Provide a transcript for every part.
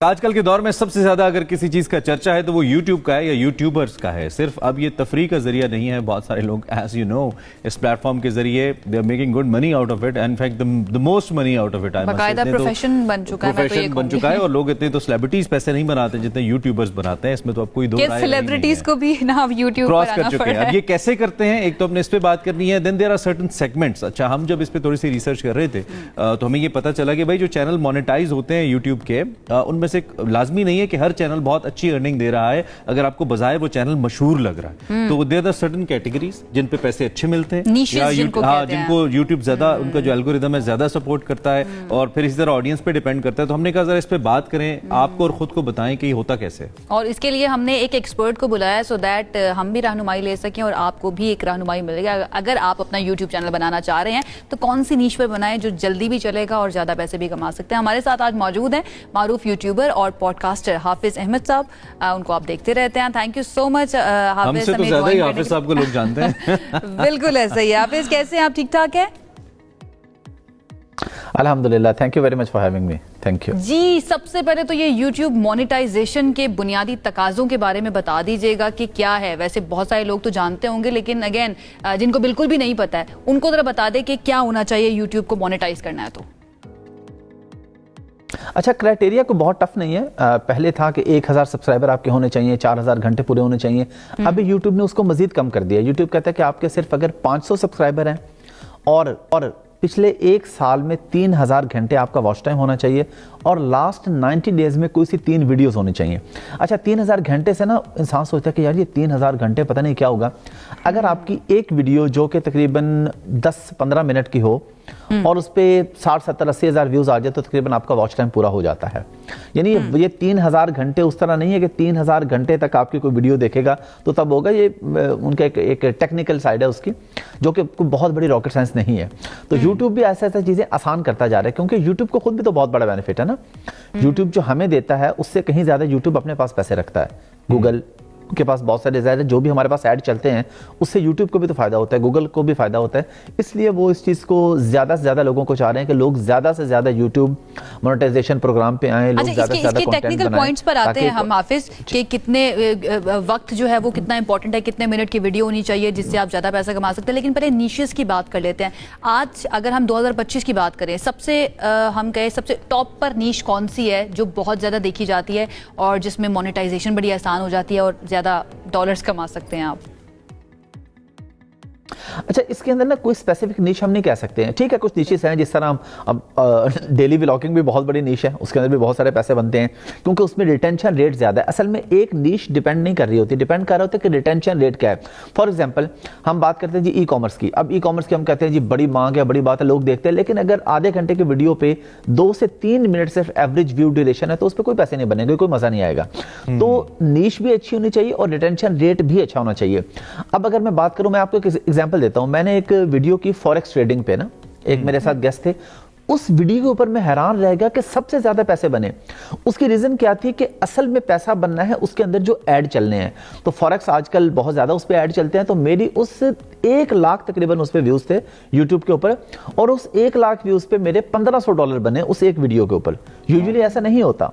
आजकल के दौर में सबसे ज्यादा अगर किसी चीज का चर्चा है तो वो YouTube का है या यूट्यूबर्स का है। सिर्फ अब ये तफरीह का जरिया नहीं है, बहुत सारे लोग एज यू नो इस प्लेटफॉर्म के जरिए they are making good money out of it, in fact the most money out of it. बाकायदा प्रोफेशन बन चुका है, प्रोफेशन बन चुका है और लोग इतने तो सेलिब्रिटीज पैसे नहीं बनाते जितने यूट्यूबर्स बनाते हैं। इसमें तो अब कोई दो राय सेलिब्रिटीज को भी ना अब यूट्यूब क्रॉस कर चुके हैं। अब ये कैसे करते हैं, एक तो हमने इस पे बात करनी है, then there are certain segments. अच्छा, हम जब इस पे थोड़ी सी रिसर्च कर रहे थे तो हमें ये पता चला कि भाई जो चैनल मोनेटाइज होते हैं यूट्यूब के उनमें से लाजमी नहीं है कि हर चैनल बहुत अच्छी अर्निंग दे रहा है। अगर आपको बजाय वो चैनल मशहूर लग रहा है तो देयर आर सर्टेन कैटेगरीज जिन पे पैसे अच्छे मिलते हैं या जिनको यूट्यूब ज्यादा उनका जो एल्गोरिदम है ज्यादा सपोर्ट करता है और फिर इसी तरह ऑडियंस पे डिपेंड करता है। तो हमने कहा जरा इस पे बात करें, आपको और खुद को बताएं कि ये होता कैसे। और इसके लिए हमने एक एक्सपर्ट को बुलाया सो दैट हम भी रहनुमाई ले सकें और आपको भी एक रहनुमाई मिलेगा। अगर आप अपना यूट्यूब चैनल बनाना चाह रहे हैं तो कौन सी नीश पर बनाएं जो जल्दी भी चलेगा और ज्यादा पैसे भी कमा सकते हैं। हमारे साथ आज मौजूद हैं मारूफ यूट्यूबर और पॉडकास्टर हाफिज अहमद साहब। उनको आप देखते रहते हैं। थैंक यू सो मच हाफिज। हमसे तो ज्यादा ही हाफिज साहब को लोग जानते हैं। बिल्कुल ऐसा ही। हाफिज कैसे हैं आप, ठीक ठाक है? अल्हम्दुलिल्लाह, thank you very much for having me. Thank you जी। सबसे पहले तो ये YouTube मोनेटाइजेशन के बुनियादी तकाजों के बारे में बता दीजिएगा कि क्या है। वैसे बहुत सारे लोग तो जानते होंगे लेकिन अगेन जिनको बिल्कुल भी नहीं पता है उनको जरा बता दें कि क्या होना चाहिए YouTube को मोनेटाइज करना है तो। अच्छा, क्राइटेरिया को बहुत टफ नहीं है। पहले था कि 1000 सब्सक्राइबर आपके होने चाहिए, 4000 घंटे पूरे होने चाहिए। अभी यूट्यूब ने उसको मजीद कम कर दिया। यूट्यूब कहता है कि आपके सिर्फ अगर 500 सब्सक्राइबर हैं और पिछले 1 साल में 3000 घंटे आपका वॉच टाइम होना चाहिए और लास्ट 90 डेज में कोई सी 3 वीडियोस होनी चाहिए। अच्छा, 3000 घंटे से ना इंसान सोचता है कि यार ये 3000 घंटे पता नहीं क्या होगा। अगर आपकी एक वीडियो जो कि तकरीबन 10-15 मिनट की हो और उस पर 60-70-80 हज़ार व्यूज आ जाए तो तकरीबन आपका वॉच टाइम पूरा हो जाता है। यानी ये 3000 घंटे उस तरह नहीं है कि 3000 घंटे तक आपकी कोई वीडियो देखेगा तो तब होगा। ये उनका एक टेक्निकल साइड है उसकी, जो कि कोई बहुत बड़ी रॉकेट साइंस नहीं है। तो यूट्यूब भी ऐसा ऐसा चीजें आसान करता जा रहा है क्योंकि यूट्यूब को खुद भी तो बहुत बड़ा बेनिफिट है ना। यूट्यूब जो हमें देता है उससे कहीं ज्यादा यूट्यूब अपने पास पैसे रखता है। गूगल के पास बहुत सारे डिजायर है, जो भी हमारे पास ऐड चलते हैं उससे यूट्यूब को भी तो फायदा होता है, गूगल को भी फायदा होता है। इसलिए वो इस चीज को ज्यादा से ज्यादा लोगोग को चाह रहे हैं कि लोग ज्यादा से ज्यादा यूट्यूब मोनेटाइजेशन प्रोग्राम पे आए, लोग ज्यादा से ज्यादा कंटेंट टेक्निकल पॉइंट्स पर आते हैं हम हाफिज कि कितने वक्त जो है वो कितना इंपॉर्टेंट है, कितने मिनट की वीडियो होनी चाहिए जिससे आप ज्यादा पैसा कमा सकते हैं। लेकिन पहले निशेस की बात कर लेते हैं। आज अगर हम 2025 की बात करें, सबसे हम कहें सबसे टॉप पर नीश कौन सी है जो बहुत ज्यादा देखी जाती है और जिसमें मोनेटाइजेशन बड़ी आसान हो जाती है और ज्यादा डॉलर्स कमा सकते हैं आप? अच्छा, इसके अंदर ना कोई स्पेसिफिक नीश हम नहीं कह सकते हैं। ठीक है, कुछ नीशेस हैं जिस तरह हम अब डेली व्लॉगिंग भी बहुत बड़ी नीश है, उसके अंदर भी बहुत सारे पैसे बनते हैं क्योंकि उसमें रिटेंशन रेट ज्यादा है। असल में एक नीश डिपेंड नहीं कर रही होती, डिपेंड कर रहा होता है कि रिटेंशन रेट क्या है। फॉर एग्जांपल हम बात करते हैं जी ई कॉमर्स की। अब ई कॉमर्स की हम कहते हैं जी बड़ी मांग है, बड़ी बात है, लोग देखते हैं। लेकिन अगर आधे घंटे की वीडियो पे 2 से 3 मिनट सिर्फ एवरेज व्यू ड्यूरेशन है तो उस पर कोई पैसे नहीं बनेंगे, कोई मजा नहीं आएगा। तो नीश भी अच्छी होनी चाहिए और रिटेंशन रेट भी अच्छा होना चाहिए। अब अगर मैं बात करूं, मैं आपको एक एग्जांपल देता हूं। मैंने एक वीडियो की फॉरेक्स ट्रेडिंग पे ना, एक मेरे साथ गेस्ट थे, उस वीडियो के ऊपर मैं हैरान रह गया कि सबसे ज्यादा पैसे बने। उसकी रीजन क्या थी कि असल में पैसा बनना है उसके अंदर जो ऐड चलने हैं। तो फॉरेक्स आजकल बहुत ज्यादा उस पे ऐड चलते हैं। तो मेरी उस 1 लाख तकरीबन उस पे व्यूज थे यूट्यूब के ऊपर और उस 1 लाख व्यूज पे मेरे $1500 बने उस एक वीडियो के ऊपर। यूजुअली ऐसा नहीं होता,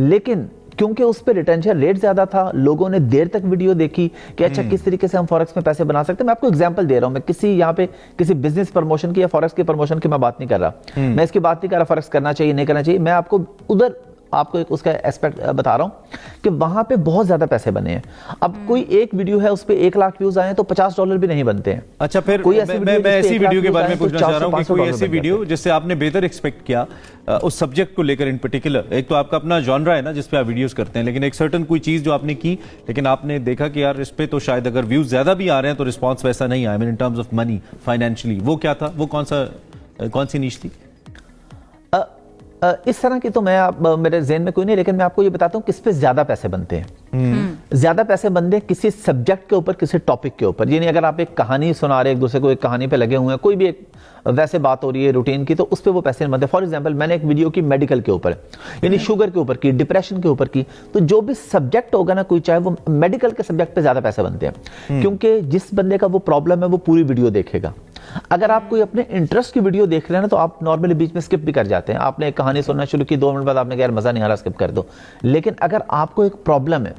लेकिन क्योंकि उस पर रिटेंशन रेट ज्यादा था, लोगों ने देर तक वीडियो देखी कि अच्छा किस तरीके से हम फॉरेक्स में पैसे बना सकते हैं। मैं आपको एग्जांपल दे रहा हूं, मैं किसी यहाँ पे किसी बिजनेस प्रमोशन की या फॉरेक्स की प्रमोशन की मैं बात नहीं कर रहा। मैं इसकी बात नहीं कर रहा फॉरेक्स करना चाहिए नहीं करना चाहिए। मैं आपको उधर आपको एक उसका एस्पेक्ट बता रहा हूं कि वहां पे बहुत ज्यादा पैसे बने हैं। अब कोई एक वीडियो है उस पे 1 लाख व्यूज आए तो $50 भी नहीं बनते हैं। अच्छा, फिर कोई मैं ऐसी वीडियो के बारे में पूछना चाह रहा हूं कि कोई ऐसी वीडियो जिससे आपने बेहतर एक्सपेक्ट किया उस सब्जेक्ट को लेकर इन पर्टिकुलर। एक तो आपका अपना जॉनरा है ना जिस पे आप वीडियोस करते हैं, लेकिन एक सर्टेन कोई चीज जो आपने की लेकिन आपने देखा कि यार इस पे तो शायद अगर व्यूज ज्यादा भी आ रहे हैं तो रिस्पॉन्स वैसा नहीं आया, in terms of money financially. वो क्या था, वो कौन सी नीश थी? इस तरह की तो मैं मेरे ज़हन में कोई नहीं, लेकिन मैं आपको ये बताता हूँ किस पे ज्यादा पैसे बनते हैं। ज्यादा पैसे बनते हैं किसी सब्जेक्ट के ऊपर, किसी टॉपिक के ऊपर। यानी अगर आप एक कहानी सुना रहे एक दूसरे को, एक कहानी पे लगे हुए हैं, कोई भी एक वैसे बात हो रही है रूटीन की, तो उस पे वो पैसे नहीं बनते। फॉर एग्जांपल मैंने एक वीडियो की मेडिकल के ऊपर, यानी शुगर के ऊपर की, डिप्रेशन के ऊपर की। तो जो भी सब्जेक्ट होगा ना कोई, चाहे वो मेडिकल के सब्जेक्ट पे ज्यादा पैसे बनते हैं क्योंकि जिस बंदे का वो प्रॉब्लम है वो पूरी वीडियो देखेगा। अगर आप कोई अपने इंटरेस्ट की वीडियो देख रहे हैं ना तो आप नॉर्मली बीच में स्किप भी कर जाते हैं। आपने एक कहानी सुनना शुरू की, 2 मिनट बाद आपने कहा यार मजा नहीं आ रहा, स्किप कर दो। लेकिन अगर आपको एक प्रॉब्लम है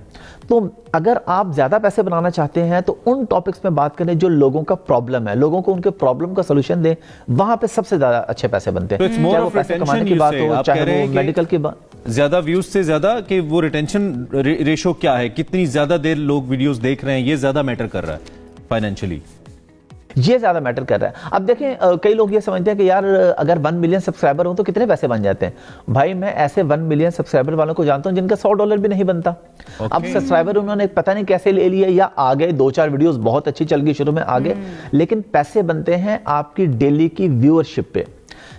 तो अगर आप ज्यादा पैसे बनाना चाहते हैं तो उन टॉपिक्स में बात करें जो लोगों का प्रॉब्लम है, लोगों को उनके प्रॉब्लम का सोल्यूशन दें, वहां पे सबसे ज्यादा अच्छे पैसे बनते हैं। चाहे वो पैसे कमाने की बात हो, चाहे वो मेडिकल की बात। ज्यादा व्यूज से ज्यादा कि वो रिटेंशन रेशो क्या है, कितनी ज्यादा देर लोग वीडियोस देख रहे हैं, ये ज्यादा मैटर कर रहा है फाइनेंशियली, ये ज्यादा मैटर कर रहा है। अब देखें कई लोग ये समझते हैं कि यार अगर 1 मिलियन सब्सक्राइबर हो तो कितने पैसे बन जाते हैं। भाई मैं ऐसे 1 मिलियन सब्सक्राइबर वालों को जानता हूं जिनका $100 भी नहीं बनता। अब सब्सक्राइबर उन्होंने पता नहीं कैसे ले लिए, या आ गए 2-4 वीडियोस बहुत अच्छी चल गई शुरू में आ गए, लेकिन पैसे बनते हैं आपकी डेली की व्यूअरशिप पे।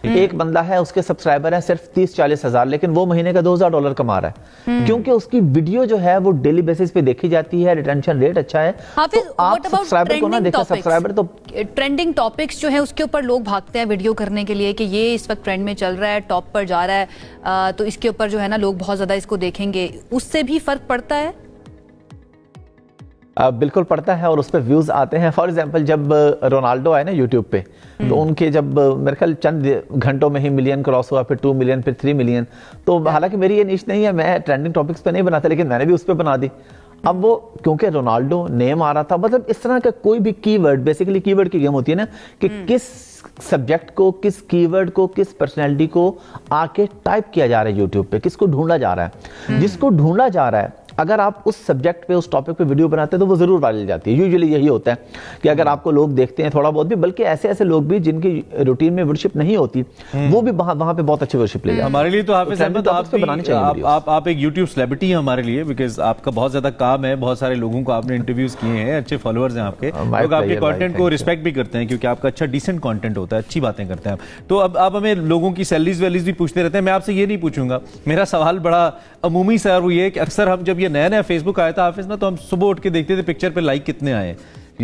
एक बंदा है उसके सब्सक्राइबर हैं सिर्फ 30-40 हजार, लेकिन वो महीने का $2000 कमा रहा है क्योंकि उसकी वीडियो जो है वो डेली बेसिस पे देखी जाती है, रिटेंशन रेट अच्छा है। हाफिज, तो आप सब्सक्राइबर को ना देखा, सब्सक्राइबर तो ट्रेंडिंग टॉपिक्स जो है उसके ऊपर लोग भागते हैं वीडियो करने के लिए कि ये इस वक्त ट्रेंड में चल रहा है, टॉप पर जा रहा है, तो इसके ऊपर जो है ना लोग बहुत ज्यादा इसको देखेंगे, उससे भी फर्क पड़ता है? बिल्कुल पड़ता है और उस पर व्यूज आते हैं। फॉर एग्जांपल जब रोनाल्डो आए ना यूट्यूब पे, तो उनके जब मेरे ख्याल चंद घंटों में ही मिलियन क्रॉस हुआ, फिर 2 मिलियन, फिर 3 मिलियन। तो हालांकि मेरी ये नीश नहीं है, मैं ट्रेंडिंग टॉपिक्स पे नहीं बनाता, लेकिन मैंने भी उस पर बना दी। अब वो क्योंकि रोनाल्डो नेम आ रहा था, मतलब इस तरह का कोई भी कीवर्ड, बेसिकली कीवर्ड की गेम होती है ना कि किस सब्जेक्ट को, किस कीवर्ड को, किस पर्सनैलिटी को आके टाइप किया जा रहा है यूट्यूब पे, किसको ढूंढा जा रहा है। जिसको ढूंढा जा रहा है, अगर आप उस सब्जेक्ट पे, उस टॉपिक पे वीडियो बनाते हैं तो वो जरूर वायरल जाती है। यूजुअली यही होता है कि अगर आपको लोग देखते हैं थोड़ा बहुत भी, बल्कि ऐसे ऐसे लोग भी जिनकी रूटीन में व्यूअरशिप नहीं होती, वो भी वहां पे बहुत अच्छी व्यूअरशिप ले जाते हैं। हमारे लिए तो हाफिज अहमद आप एक यूट्यूब सेलिब्रिटी हैं हमारे लिए, बिकॉज आपका बहुत ज्यादा काम है, बहुत सारे लोगों को आपने इंटरव्यूज किए हैं, अच्छे फॉलोअर्स हैं आपके, लोग आपके कंटेंट को रिस्पेक्ट भी करते हैं क्योंकि आपका अच्छा डिसेंट कंटेंट होता है, अच्छी बातें करते हैं। तो अब आप हमें लोगों की सैलरीज वैलीज भी पूछते रहते हैं, मैं आपसे ये नहीं पूछूंगा। मेरा सवाल बड़ा अमूमी सा वो ये कि अक्सर हम जब ये नया नया फेसबुक आया था हाफिज ना, तो हम सुबह उठ के देखते थे पिक्चर पे लाइक कितने आए,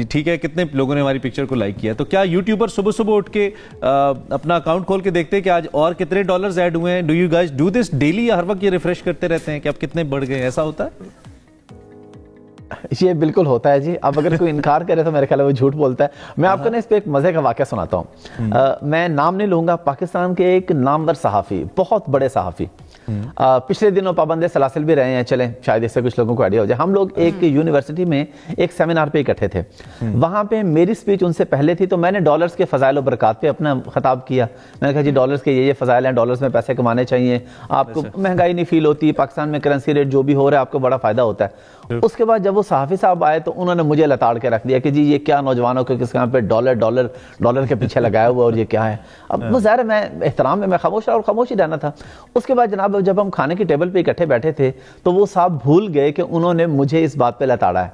ठीक है, कितने लोगों ने हमारी पिक्चर को लाइक किया। तो क्या यूट्यूबर सुबह सुबह उठ के अपना अकाउंट खोल के देखते हैं कि आज और कितने डॉलर्स ऐड हुए हैं? Do you guys do this daily, या हर वक्त ये रिफ्रेश करते रहते हैं कि अब कितने बढ़ गए, ऐसा होता है? ये बिल्कुल होता है जी। अब अगर कोई इनकार करे तो मेरे ख्याल है वो झूठ बोलता है। मैं आपको ना इस पे एक मजे का वाकया सुनाता हूँ। मैं नाम नहीं लूंगा, पाकिस्तान के एक नामवर सहाफी, बहुत बड़े सहाफी, पिछले दिनों पाबंदे सलासिल भी रहे हैं, चलें शायद इससे कुछ लोगों को आइडिया हो जाए। हम लोग एक यूनिवर्सिटी में एक सेमिनार पे इकट्ठे थे। वहां पे मेरी स्पीच उनसे पहले थी, तो मैंने डॉलर्स के फजाइल और बरकत पे अपना खिताब किया। मैंने कहा जी डॉलर्स के ये फजाइल हैं, डॉलर्स में पैसे कमाने चाहिए, आपको महंगाई नहीं फील होती, पाकिस्तान में करेंसी रेट जो भी हो रहा है आपको बड़ा फायदा होता है। उसके बाद जब वो सहाफी साहब आए तो उन्होंने मुझे लताड़ के रख दिया कि जी ये क्या नौजवानों के किस पे डॉलर के पीछे लगाया हुआ और ये क्या है। अब वो ज़ाहिर है मैं एहतराम में मैं खामोश रहा और खामोश ही रहना था। उसके बाद जनाब जब हम खाने की टेबल पे इकट्ठे बैठे थे तो वो साहब भूल गए कि उन्होंने मुझे इस बात पे लताड़ा है।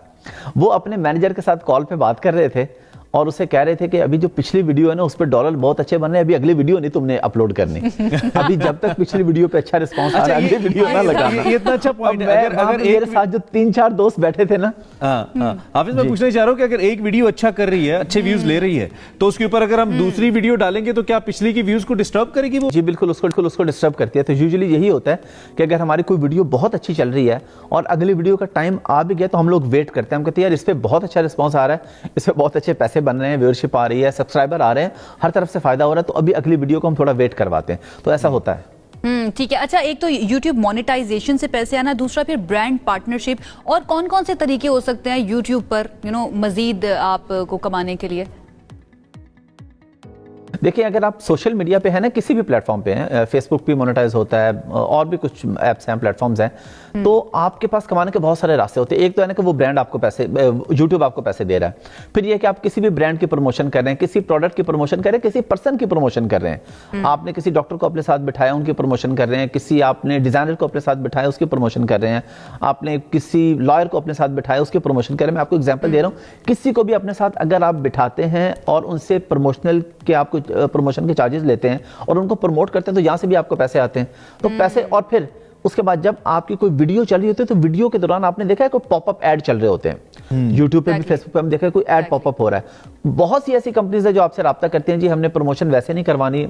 वो अपने मैनेजर के साथ कॉल पे बात कर रहे थे और उसे कह रहे थे कि अभी जो पिछली वीडियो है ना उस पर डॉलर बहुत अच्छे बन रहे हैं, अभी अगली वीडियो नहीं तुमने अपलोड करनी। अभी जब तक पिछली वीडियो पे अच्छा रिस्पांस आ रहा है, अगली वीडियो ना लगाना। ये इतना अच्छा पॉइंट है। अगर मेरे साथ जो 3-4 दोस्त बैठे थे ना, हाफिज मैं पूछना चाह रहा हूँ कि अगर एक वीडियो अच्छा कर रही है, अच्छे व्यूज ले रही है, तो उसके ऊपर अगर हम दूसरी वीडियो डालेंगे तो क्या पिछली की व्यूज को डिस्टर्ब करेगी वो? जी बिल्कुल, उसको डिस्टर्ब करती है। तो यूजुअली यही होता है कि अगर हमारी कोई वीडियो बहुत अच्छी चल रही है और अगली वीडियो का टाइम आ भी गया तो हम लोग वेट करते हैं, हम कहते हैं यार इस पे बहुत अच्छा रिस्पांस आ रहा है, इस पे बहुत अच्छे पैसे बन रहे हैं, व्यूअरशिप आ रही है, सब्सक्राइबर आ रहे हैं, हर तरफ से फायदा हो रहा है, तो अभी अगली वीडियो को हम थोड़ा वेट करवाते हैं। तो ऐसा होता है। ठीक है। अच्छा, एक तो यूट्यूब मोनेटाइजेशन से पैसे आना, दूसरा फिर ब्रांड पार्टनरशिप, और कौन कौन से तरीके हो सकते हैं यूट्यूब पर मजीद आपको कमाने के लिए? देखिए अगर आप सोशल मीडिया पे है ना, किसी भी प्लेटफॉर्म पे हैं, फेसबुक पे मोनेटाइज होता है और भी कुछ ऐप्स हैं, प्लेटफॉर्म्स हैं, तो आपके पास कमाने के बहुत सारे रास्ते होते हैं। एक तो है ना कि वो ब्रांड आपको पैसे, यूट्यूब आपको पैसे दे रहा है। फिर ये कि आप किसी भी ब्रांड की प्रमोशन कर रहे हैं, किसी प्रोडक्ट की प्रमोशन कर रहे हैं, किसी पर्सन की प्रमोशन कर रहे हैं। आपने किसी डॉक्टर को अपने साथ बिठाया, उनकी प्रमोशन कर रहे हैं, किसी आपने डिजाइनर को अपने साथ बिठाया, उसकी प्रमोशन कर रहे हैं, आपने किसी लॉयर को अपने साथ बिठाया, उसकी प्रमोशन कर रहे हैं। मैं आपको एग्जाम्पल दे रहा हूँ, किसी को भी अपने साथ अगर आप बिठाते हैं और उनसे प्रमोशनल के आपको प्रमोशन के चार्जेस लेते हैं और उनको प्रमोट करते हैं, तो यहाँ से भी आपको पैसे आते हैं। तो पैसे, और फिर उसके बाद जब आपकी कोई वीडियो चल रही होती है तो वीडियो के दौरान आपने देखा है कोई पॉपअप ऐड चल रहे होते हैं, यूट्यूब पे भी फेसबुक पे हम देखा है कोई ऐड पॉपअप हो रहा है। बहुत सी ऐसी कंपनीज है जो आपसे राब्ता करती हैं, जी हमने प्रमोशन वैसे नहीं करवानी,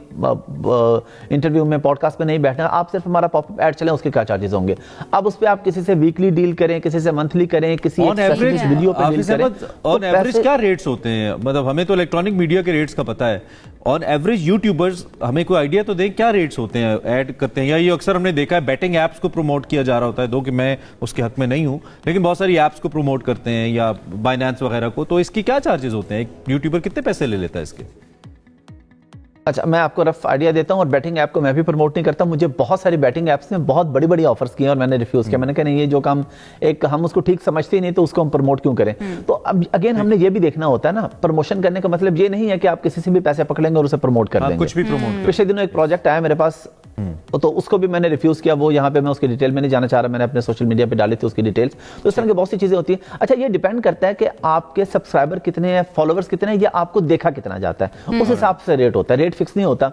इंटरव्यू में पॉडकास्ट में नहीं बैठना, आप सिर्फ हमारा पॉपअप ऐड चलें, उसके क्या चार्जेस होंगे। अब उस पर आप किसी से वीकली डील करें, किसी से मंथली करें, किसी वीडियो पे डील करें, ऑन एवरेज क्या रेट्स होते हैं? मतलब हमें तो इलेक्ट्रॉनिक मीडिया के रेट्स का पता है, ऑन एवरेज यूट्यूबर्स हमें कोई आइडिया तो दें क्या रेट्स होते हैं ऐड करते हैं? या ये अक्सर हमने देखा है बैटिंग एप्स को प्रमोट किया जा रहा होता है, दो कि मैं उसके हक में नहीं हूं, लेकिन बहुत सारी एप्स को प्रमोट करते हैं या बाइनेंस वगैरह को, तो इसकी क्या चार्जेस होते हैं? एक यूट्यूबर कितने पैसे ले लेता है इसके? अच्छा, मैं आपको रफ आइडिया देता हूं, और बैटिंग ऐप को मैं भी प्रमोट नहीं करता। मुझे बहुत सारी बैटिंग ऐप्स ने बहुत बड़ी बड़ी ऑफर्स किए और मैंने रिफ्यूज किया। मैंने कहा नहीं, ये जो काम एक हम उसको ठीक समझते ही नहीं तो उसको हम प्रमोट क्यों करें। तो अब अगेन हमने ये भी देखना होता है ना, प्रमोशन करने का मतलब ये नहीं है कि आप किसी से भी पैसे पकड़ेंगे और उसे प्रमोट कर देंगे, कुछ भी प्रमोट। पिछले दिनों एक प्रोजेक्ट आया मेरे पास, तो उसको भी मैंने रिफ्यूज किया। वो यहाँ पे मैं उसकी डिटेल में नहीं जाना चाह रहा, मैंने अपने सोशल मीडिया पे डाली थी उसकी डिटेल्स। तो इस तरह की बहुत सी चीजें होती हैं। अच्छा, ये डिपेंड करता है कि आपके सब्सक्राइबर कितने हैं, फॉलोअर्स कितने हैं, या आपको देखा कितना जाता है, उस हिसाब से रेट होता है। रेट फिक्स नहीं होता।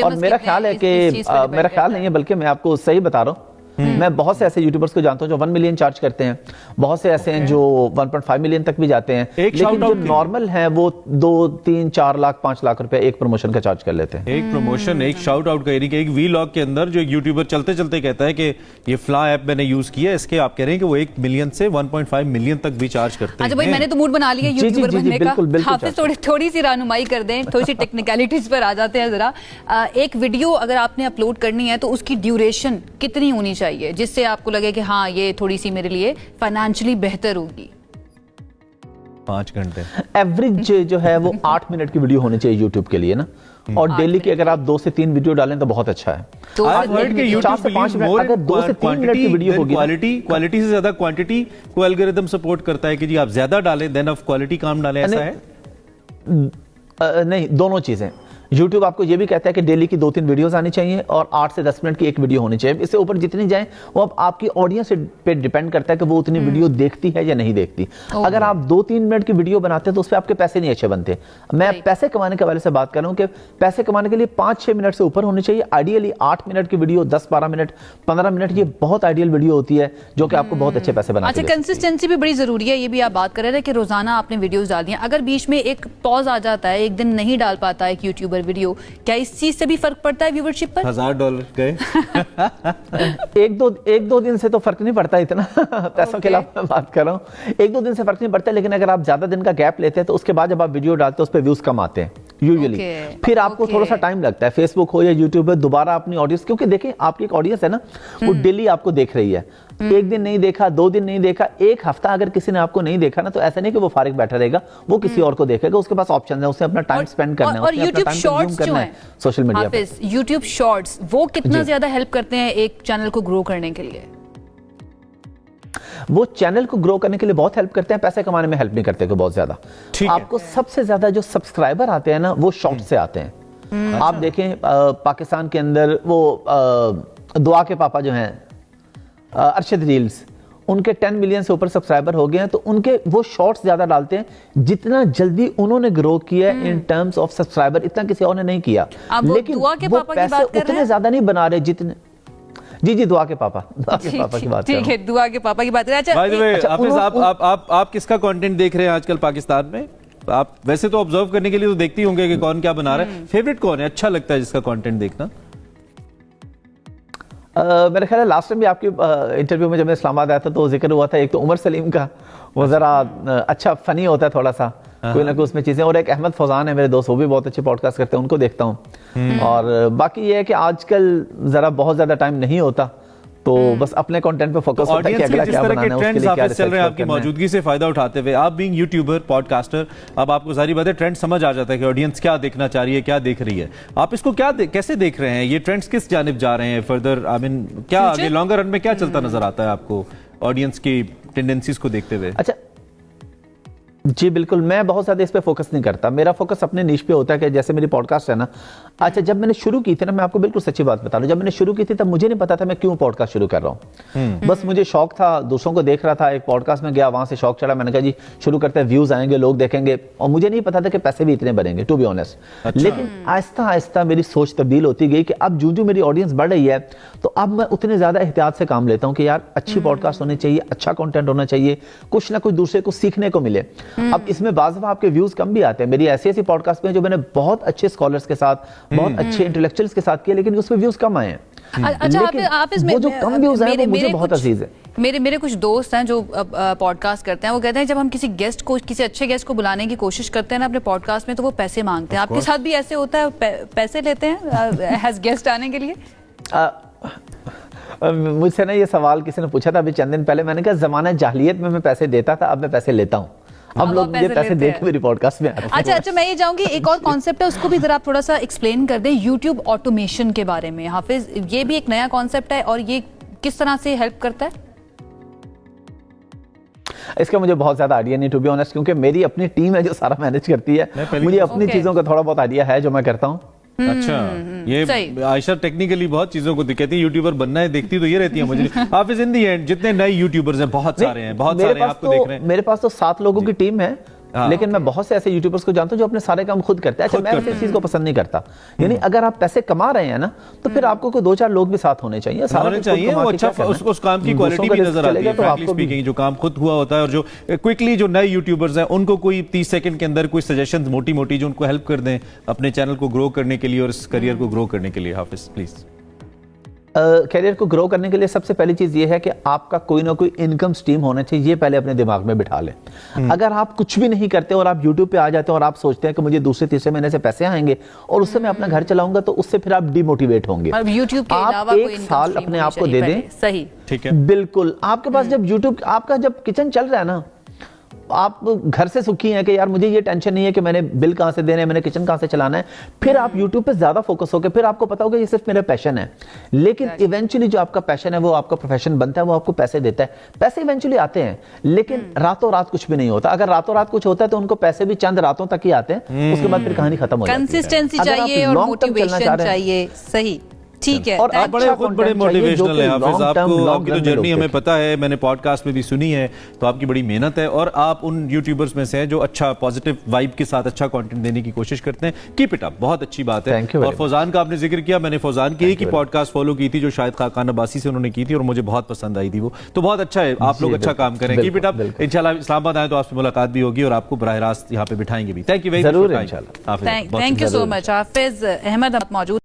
और मेरा ख्याल है कि मेरा ख्याल नहीं है, बल्कि मैं आपको सही बता रहा हूँ, मैं बहुत से ऐसे यूट्यूबर्स को जानता हूं जो 1 मिलियन चार्ज करते हैं, बहुत से ऐसे हैं जो 1.5 मिलियन तक भी जाते हैं, लेकिन जो नॉर्मल हैं वो 2, 3, 4 लाख 5 लाख रुपए एक प्रमोशन का चार्ज कर लेते हैं। एक प्रमोशन, एक शाउट आउट का, यानी कि एक वीलॉग के अंदर जो एक यूट्यूबर चलते चलते कहता है कि ये फ्ला ऐप मैंने यूज किया, इसके आप कह रहे हैं कि वो 1 मिलियन से 1.5 मिलियन तक भी चार्ज करते हैं। अच्छा भाई, मैंने तो मूड बना लिया यूट्यूबर बनने का। हाफिज थोड़ी सी रहनुमाई कर दें, थोड़ी सी टेक्निकलिटीज पर आ जाते हैं जरा। एक वीडियो अगर आपने अपलोड करनी है तो उसकी ड्यूरेशन कितनी होनी चाहिए जिससे आपको लगे कि हाँ ये थोड़ी सी मेरे लिए फाइनेंशियली बेहतर होगी? 5 घंटे एवरेज जो है वो 8 मिनट की वीडियो होनी चाहिए यूट्यूब के लिए ना, और डेली की अगर आप 2 से 3 वीडियो डालें तो बहुत अच्छा है। 4 से 5 मिनट, अगर 2 से 3 मिनट की वीडियो होगी, क्वालिटी से ज्यादा क्वांटिटी को एल्गोरिथम सपोर्ट करता है कि जी आप ज्यादा डालें देन ऑफ क्वालिटी काम डालें, ऐसा है? नहीं, दोनों चीजें। YouTube आपको ये भी कहता है कि डेली की 2-3 वीडियोस आनी चाहिए और 8 से 10 मिनट की एक वीडियो होनी चाहिए। इससे ऊपर जितनी जाए वो अब आपकी ऑडियंस पे डिपेंड करता है कि वो उतनी वीडियो देखती है या नहीं देखती। अगर आप 2-3 मिनट की वीडियो बनाते हैं तो उस पर आपके पैसे नहीं अच्छे बनते। मैं पैसे कमाने के बारे से बात कर रहा हूँ कि पैसे कमाने के लिए 5-6 मिनट से ऊपर होनी चाहिए। आइडियली 8 मिनट की वीडियो, 10-12 मिनट, 15 मिनट, ये बहुत आइडियल वीडियो होती है जो कि आपको बहुत अच्छे पैसे बनाती है। अच्छा, कंसिस्टेंसी भी बड़ी जरूरी है, ये भी आप बात कर रहे थे कि रोजाना आपने वीडियोस डाल दिया। अगर बीच में एक पॉज आ जाता है, एक दिन नहीं डाल पाता एक यूट्यूबर वीडियो, क्या इस चीज से भी फर्क पड़ता है व्यूवरशिप पर? $1000 गए। एक दो दिन से तो फर्क नहीं पड़ता इतना पैसों के अलावा मैं बात कर रहा हूँ। 1-2 दिन से फर्क नहीं पड़ता, लेकिन अगर आप ज्यादा दिन का गैप लेते हैं तो उसके बाद जब आप वीडियो डालते हैं उस पर व्यूज कम आते हैं यूजुअली। फिर आपको थोड़ा सा टाइम लगता है, फेसबुक हो या यूट्यूब पे, दोबारा अपनी ऑडियंस, क्योंकि देखिए आपकी एक ऑडियंस है ना, वो डेली आपको देख रही है। एक दिन नहीं देखा, 2 दिन नहीं देखा, 1 हफ्ता अगर किसी ने आपको नहीं देखा ना, तो ऐसा नहीं कि वो फारिग बैठा रहेगा, वो किसी और को देखेगा। उसके पास ऑप्शन है, उसे अपना टाइम स्पेंड करना है, और यूट्यूब शॉर्ट्स जो है सोशल मीडिया पे, यूट्यूब शॉर्ट्स वो कितना ज्यादा हेल्प करते हैं एक चैनल को ग्रो करने के लिए? वो चैनल को ग्रो करने के लिए बहुत हेल्प करते हैं, पैसे कमाने में हेल्प नहीं करते बहुत ज्यादा। आपको सबसे ज्यादा जो सब्सक्राइबर आते हैं ना, वो शॉर्ट से आते हैं। आप देखें पाकिस्तान के अंदर वो दुआ के पापा जो हैं, अरशद रील्स, उनके 10 मिलियन से ऊपर सब्सक्राइबर हो गए हैं, तो उनके वो शॉर्ट्स ज्यादा डालते हैं। जितना जल्दी उन्होंने ग्रो किया इन टर्म्स ऑफ सब्सक्राइबर, इतना किसी और ने नहीं किया। लेकिन वो पैसे उतने ज्यादा नहीं बना रहे जितने। जी दुआ के पापा की बात कर रहा हूं। ठीक है, दुआ के पापा की बात करें। अच्छा, बाय द वे हाफिज, आप किसका कंटेंट देख रहे हैं आजकल पाकिस्तान में? आप वैसे तो ऑब्जर्व करने के लिए तो देखती होंगे कि कौन क्या बना रहा है। फेवरेट कौन है, अच्छा लगता है जिसका कंटेंट देखना? मेरे ख्याल है लास्ट टाइम भी आपके इंटरव्यू में जब मैं इस्लामाबाद आया था तो जिक्र हुआ था, एक तो उमर सलीम का, वो जरा अच्छा फनी होता है थोड़ा सा, कोई ना कोई उसमें चीजें, और एक अहमद फौजान है मेरे दोस्त, वो भी बहुत अच्छे पॉडकास्ट करते हैं, उनको देखता हूँ। और बाकी ये है कि आजकल जरा बहुत ज्यादा टाइम नहीं होता, तो बस अपने कंटेंट पे फोकस होता है कि अगला क्या बनाना है, उसके लिए क्या चल रहे हैं, आपकी मौजूदगी से फायदा उठाते हुए आप बीइंग यूट्यूबर, पॉडकास्टर, अब आपको सारी बातें ट्रेंड समझ आ जाता है कि ऑडियंस क्या देखना चाह रही है, क्या देख रही है। आप इसको कैसे देख रहे हैं? ये ट्रेंड्स किस जानिब जा रहे हैं फर्दर? आई मीन क्या आगे लॉन्गर रन में क्या चलता नजर आता है आपको ऑडियंस की टेंडेंसीज को देखते हुए? अच्छा, जी बिल्कुल, मैं बहुत ज़्यादा इस पे फोकस नहीं करता। मेरा फोकस अपने निश पे होता है कि जैसे मेरी पॉडकास्ट है ना। अच्छा, जब मैंने शुरू की थी ना, मैं आपको बिल्कुल सच्ची बात बता रहा हूँ, जब मैंने शुरू की थी तब मुझे नहीं पता था मैं क्यों पॉडकास्ट शुरू कर रहा हूँ। बस मुझे शौक था, दूसरों को देख रहा था, एक पॉडकास्ट में गया, वहां से शौक चढ़ा, मैंने कहा जी शुरू करते हैं, व्यूज आएंगे, लोग देखेंगे, और मुझे नहीं पता था कि पैसे भी इतने बनेंगे, टू बी ऑनेस्ट। लेकिन आहिस्ता आहिस्ता मेरी सोच तब्दील होती गई कि अब जो मेरी ऑडियंस बढ़ रही है, तो अब मैं उतने ज्यादा एहतियात से काम लेता हूँ कि यार अच्छी पॉडकास्ट होनी चाहिए, अच्छा कंटेंट होना चाहिए, कुछ ना कुछ दूसरे को सीखने को मिले। अब इसमें बाज़ दफ़ा आपके व्यूज कम भी आते हैं। मेरी ऐसी पॉडकास्ट में जो मैंने बहुत अच्छे स्कॉलर्स के साथ, बहुत अच्छे इंटेलेक्चुअल्स के साथ किए, लेकिन उसमें व्यूज कम आए हैं। अच्छा, आप इसमें वो जो कम व्यूज आए वो मुझे बहुत अजीज है। मेरे कुछ दोस्त हैं जो पॉडकास्ट करते हैं, वो कहते हैं जब हम किसी गेस्ट को, किसी अच्छे गेस्ट को बुलाने की कोशिश करते हैं ना अपने पॉडकास्ट में, तो वो पैसे मांगते हैं। आपके साथ भी ऐसे होता है, पैसे लेते हैं एज गेस्ट आने के लिए? मुझसे ना ये सवाल किसी ने पूछा था अभी चंद दिन पहले, मैंने कहा जमाना जाहिलियत में मैं पैसे देता था, अब मैं पैसे लेता हूँ। अब लोग मुझे पैसे दे के मेरी पॉडकास्ट में आते हैं। अच्छा, मैं ये चाहूंगी एक और कॉन्सेप्ट है, उसको भी जरा आप थोड़ा सा एक्सप्लेन कर दें, यूट्यूब ऑटोमेशन के बारे में। हाफिज, ये भी एक नया कॉन्सेप्ट है और ये किस तरह से हेल्प करता है? इसका मुझे बहुत ज्यादा आइडिया नहीं, टू बी ऑनेस्ट, क्योंकि मेरी अपनी टीम है जो सारा मैनेज करती है। मुझे अपनी चीजों का थोड़ा बहुत आइडिया है जो मैं करता हूँ। अच्छा, ये आयशा टेक्निकली बहुत चीजों को कहती है, यूट्यूबर बनना है, देखती तो ये रहती है मुझे। आप इन दी एंड जितने नए यूट्यूबर्स हैं, बहुत सारे हैं, बहुत सारे आपको देख रहे हैं। मेरे पास तो 7 लोगों की टीम है, लेकिन मैं बहुत से ऐसे यूट्यूबर्स को जानता हूं जो अपने सारे काम खुद करते हैं। अच्छा, मैं इस चीज को पसंद नहीं करता। यानी अगर आप पैसे कमा रहे हैं ना, तो फिर आपको कोई 2-4 लोग भी साथ होने चाहिए, सारा चाहिए। वो अच्छा, उस काम की क्वालिटी भी नजर आती है, फ्रैंकली स्पीकिंग। जो काम खुद हुआ होता है और जो क्विकली जो नए यूट्यूबर्स हैं, उनको कोई 30 सेकंड के अंदर कोई सजेशंस मोटी मोटी जो उनको हेल्प कर दें अपने चैनल को ग्रो करने के लिए और इस करियर को ग्रो करने के लिए। हाफिज प्लीज। करियर को ग्रो करने के लिए सबसे पहली चीज ये है कि आपका कोई ना कोई इनकम स्ट्रीम होना चाहिए, ये पहले अपने दिमाग में बिठा लें। अगर आप कुछ भी नहीं करते और आप यूट्यूब पे आ जाते हैं और आप सोचते हैं कि मुझे दूसरे तीसरे महीने से पैसे आएंगे और उससे मैं अपना घर चलाऊंगा, तो उससे फिर आप डिमोटिवेट होंगे। यूट्यूब के अलावा आप एक साल अपने आप को दे दें। सही, ठीक है, बिल्कुल। आपके पास जब यूट्यूब, आपका जब किचन चल रहा है ना, आप घर से सुखी हैं कि यार मुझे ये टेंशन नहीं है कि मैंने बिल कहां से देने हैं, मैंने किचन कहां से चलाना है, फिर आप YouTube पे ज्यादा फोकस होकर, फिर आपको पता होगा ये सिर्फ मेरा पैशन है। लेकिन इवेंचुअली जो आपका पैशन है वो आपका प्रोफेशन बनता है, वो आपको पैसे देता है। पैसे इवेंचुअली आते हैं, लेकिन रातों रात कुछ भी नहीं होता। अगर रातों रात कुछ होता है तो उनको पैसे भी चंद रातों तक ही आते हैं, उसके बाद फिर कहानी खत्म हो जाती है। कंसिस्टेंसी चाहिए और मोटिवेशन चाहिए। सही, ठीक है। और आप खुद बड़े मोटिवेशनल हैं हाफिज। आपको आपकी तो जर्नी हमें पता है, मैंने पॉडकास्ट में भी सुनी है, तो आपकी बड़ी मेहनत है और आप उन यूट्यूबर्स में से हैं जो अच्छा पॉजिटिव वाइब के साथ अच्छा कंटेंट देने की कोशिश करते हैं। कीप इट अप, बहुत अच्छी बात है। और फौजान का आपने जिक्र किया, मैंने फौजान की एक ही पॉडकास्ट फॉलो की थी जो शायद खाकान अब्बासी से उन्होंने की थी और मुझे बहुत पसंद आई थी वो। तो बहुत अच्छा है, आप लोग अच्छा काम करें, कीप इट अप। इंशाल्लाह इस्लामाबाद आए तो आपसे मुलाकात भी होगी और आपको बराह रास्त यहाँ पे बिठाएंगे भी। Thank you very much. Thank you so much. Hafiz Ahmed मौजूद